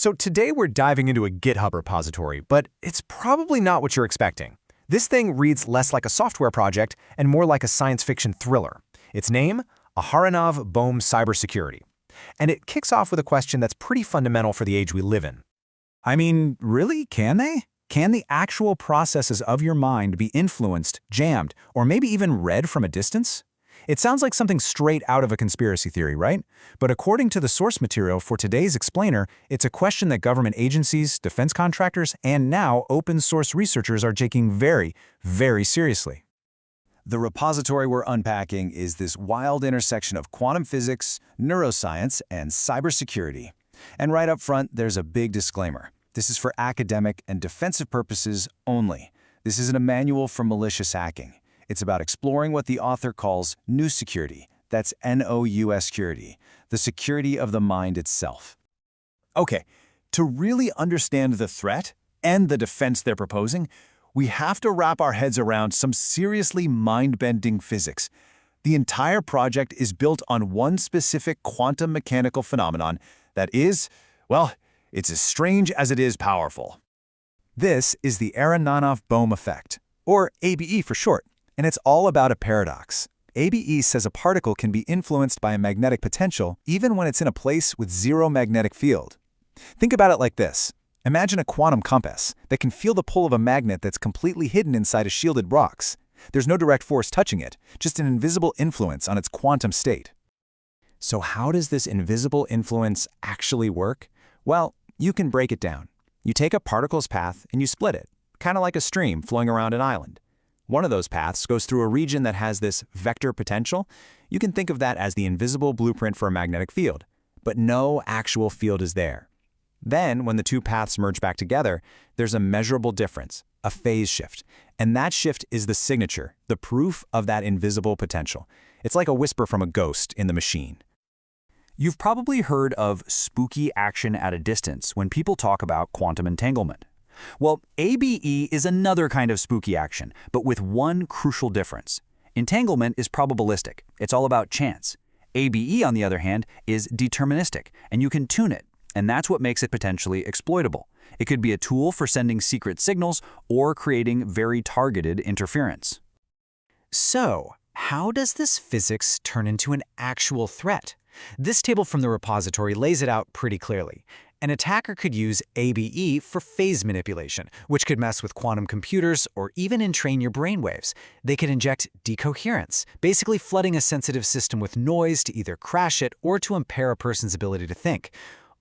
So today we're diving into a GitHub repository, but it's probably not what you're expecting. This thing reads less like a software project and more like a science fiction thriller. Its name? Aharonov Bohm Cybersecurity. And it kicks off with a question that's pretty fundamental for the age we live in. I mean, really? Can they? Can the actual processes of your mind be influenced, jammed, or maybe even read from a distance? It sounds like something straight out of a conspiracy theory, right? But according to the source material for today's explainer, it's a question that government agencies, defense contractors, and now open-source researchers are taking very, very seriously. The repository we're unpacking is this wild intersection of quantum physics, neuroscience, and cybersecurity. And right up front, there's a big disclaimer. This is for academic and defensive purposes only. This isn't a manual for malicious hacking. It's about exploring what the author calls new security. That's N-O-U-S security, the security of the mind itself. Okay, to really understand the threat and the defense they're proposing, we have to wrap our heads around some seriously mind-bending physics. The entire project is built on one specific quantum mechanical phenomenon that is, well, it's as strange as it is powerful. This is the Aharonov-Bohm effect, or ABE for short, and it's all about a paradox. ABE says a particle can be influenced by a magnetic potential even when it's in a place with zero magnetic field. Think about it like this. Imagine a quantum compass that can feel the pull of a magnet that's completely hidden inside a shielded rocks. There's no direct force touching it, just an invisible influence on its quantum state. So how does this invisible influence actually work? Well, you can break it down. You take a particle's path and you split it, kind of like a stream flowing around an island. One of those paths goes through a region that has this vector potential. You can think of that as the invisible blueprint for a magnetic field, but no actual field is there. Then, when the two paths merge back together, there's a measurable difference, a phase shift, and that shift is the signature, the proof of that invisible potential. It's like a whisper from a ghost in the machine. You've probably heard of spooky action at a distance when people talk about quantum entanglement. Well, ABE is another kind of spooky action, but with one crucial difference. Entanglement is probabilistic. It's all about chance. ABE, on the other hand, is deterministic, and you can tune it, and that's what makes it potentially exploitable. It could be a tool for sending secret signals or creating very targeted interference. So, how does this physics turn into an actual threat? This table from the repository lays it out pretty clearly. An attacker could use ABE for phase manipulation, which could mess with quantum computers or even entrain your brainwaves. They could inject decoherence, basically flooding a sensitive system with noise to either crash it or to impair a person's ability to think.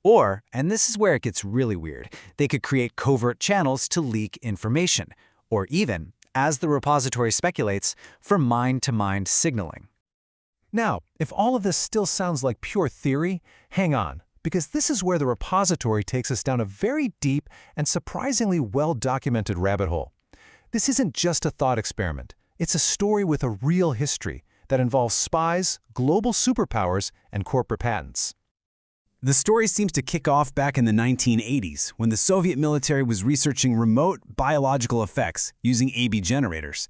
Or, and this is where it gets really weird, they could create covert channels to leak information, or even, as the repository speculates, for mind-to-mind signaling. Now, if all of this still sounds like pure theory, hang on, because this is where the repository takes us down a very deep and surprisingly well-documented rabbit hole. This isn't just a thought experiment. It's a story with a real history that involves spies, global superpowers, and corporate patents. The story seems to kick off back in the 1980s when the Soviet military was researching remote biological effects using AB generators.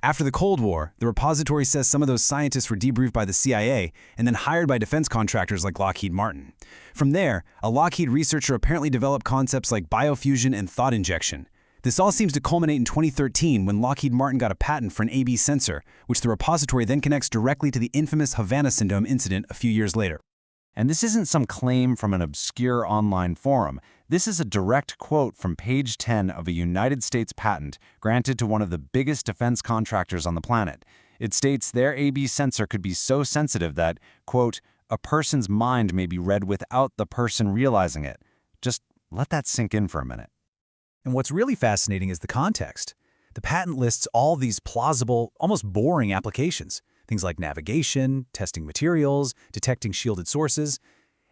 After the Cold War, the repository says some of those scientists were debriefed by the CIA and then hired by defense contractors like Lockheed Martin. From there, a Lockheed researcher apparently developed concepts like biofusion and thought injection. This all seems to culminate in 2013 when Lockheed Martin got a patent for an AB sensor, which the repository then connects directly to the infamous Havana Syndrome incident a few years later. And this isn't some claim from an obscure online forum. This is a direct quote from page 10 of a United States patent granted to one of the biggest defense contractors on the planet. It states their AB sensor could be so sensitive that, quote, a person's mind may be read without the person realizing it. Just let that sink in for a minute. And what's really fascinating is the context. The patent lists all these plausible, almost boring applications. Things like navigation, testing materials, detecting shielded sources.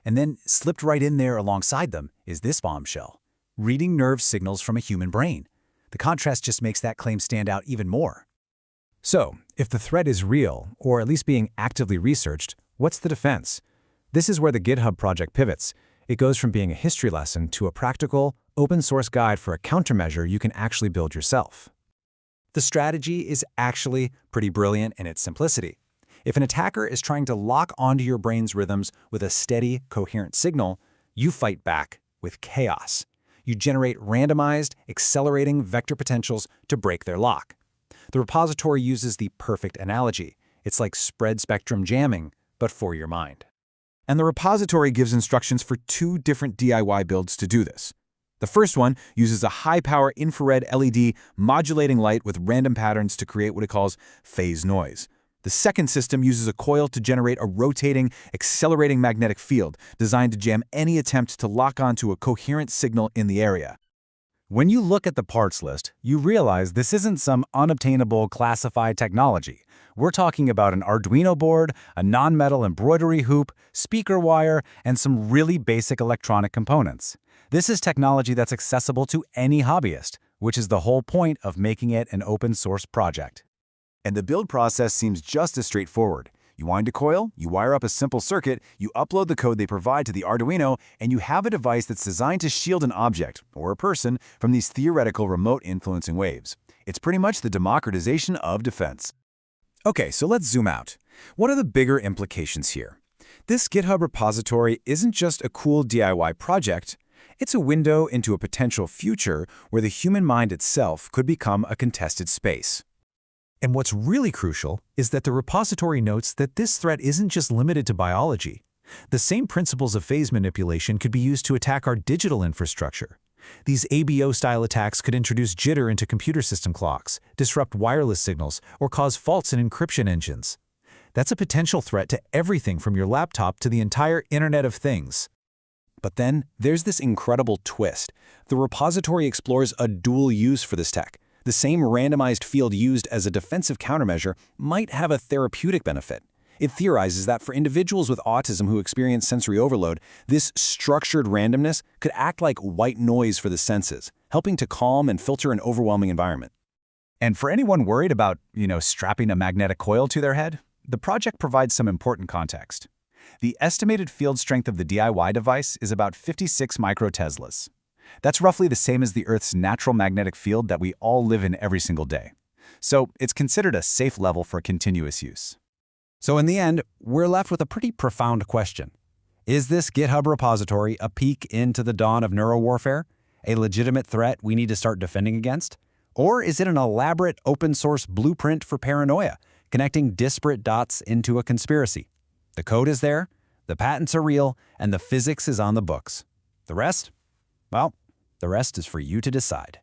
And then slipped right in there alongside them is this bombshell: reading nerve signals from a human brain. The contrast just makes that claim stand out even more. So, if the threat is real, or at least being actively researched, what's the defense? This is where the GitHub project pivots. It goes from being a history lesson to a practical, open-source guide for a countermeasure you can actually build yourself. The strategy is actually pretty brilliant in its simplicity. If an attacker is trying to lock onto your brain's rhythms with a steady, coherent signal, you fight back with chaos. You generate randomized, accelerating vector potentials to break their lock. The repository uses the perfect analogy. It's like spread spectrum jamming, but for your mind. And the repository gives instructions for 2 different DIY builds to do this. The first one uses a high-power infrared LED modulating light with random patterns to create what it calls phase noise. The second system uses a coil to generate a rotating, accelerating magnetic field designed to jam any attempt to lock onto a coherent signal in the area. When you look at the parts list, you realize this isn't some unobtainable classified technology. We're talking about an Arduino board, a non-metal embroidery hoop, speaker wire, and some really basic electronic components. This is technology that's accessible to any hobbyist, which is the whole point of making it an open-source project. And the build process seems just as straightforward. You wind a coil, you wire up a simple circuit, you upload the code they provide to the Arduino, and you have a device that's designed to shield an object, or a person, from these theoretical remote influencing waves. It's pretty much the democratization of defense. Okay, so let's zoom out. What are the bigger implications here? This GitHub repository isn't just a cool DIY project, it's a window into a potential future where the human mind itself could become a contested space. And what's really crucial is that the repository notes that this threat isn't just limited to biology. The same principles of phase manipulation could be used to attack our digital infrastructure. These ABO-style attacks could introduce jitter into computer system clocks, disrupt wireless signals, or cause faults in encryption engines. That's a potential threat to everything from your laptop to the entire Internet of Things. But then there's this incredible twist. The repository explores a dual use for this tech. The same randomized field used as a defensive countermeasure might have a therapeutic benefit. It theorizes that for individuals with autism who experience sensory overload, this structured randomness could act like white noise for the senses, helping to calm and filter an overwhelming environment. And for anyone worried about, strapping a magnetic coil to their head, the project provides some important context. The estimated field strength of the DIY device is about 56 microteslas. That's roughly the same as the Earth's natural magnetic field that we all live in every single day. So it's considered a safe level for continuous use. So in the end, we're left with a pretty profound question. Is this GitHub repository a peek into the dawn of neurowarfare, a legitimate threat we need to start defending against? Or is it an elaborate open-source blueprint for paranoia, connecting disparate dots into a conspiracy? The code is there, the patents are real, and the physics is on the books. The rest? Well, the rest is for you to decide.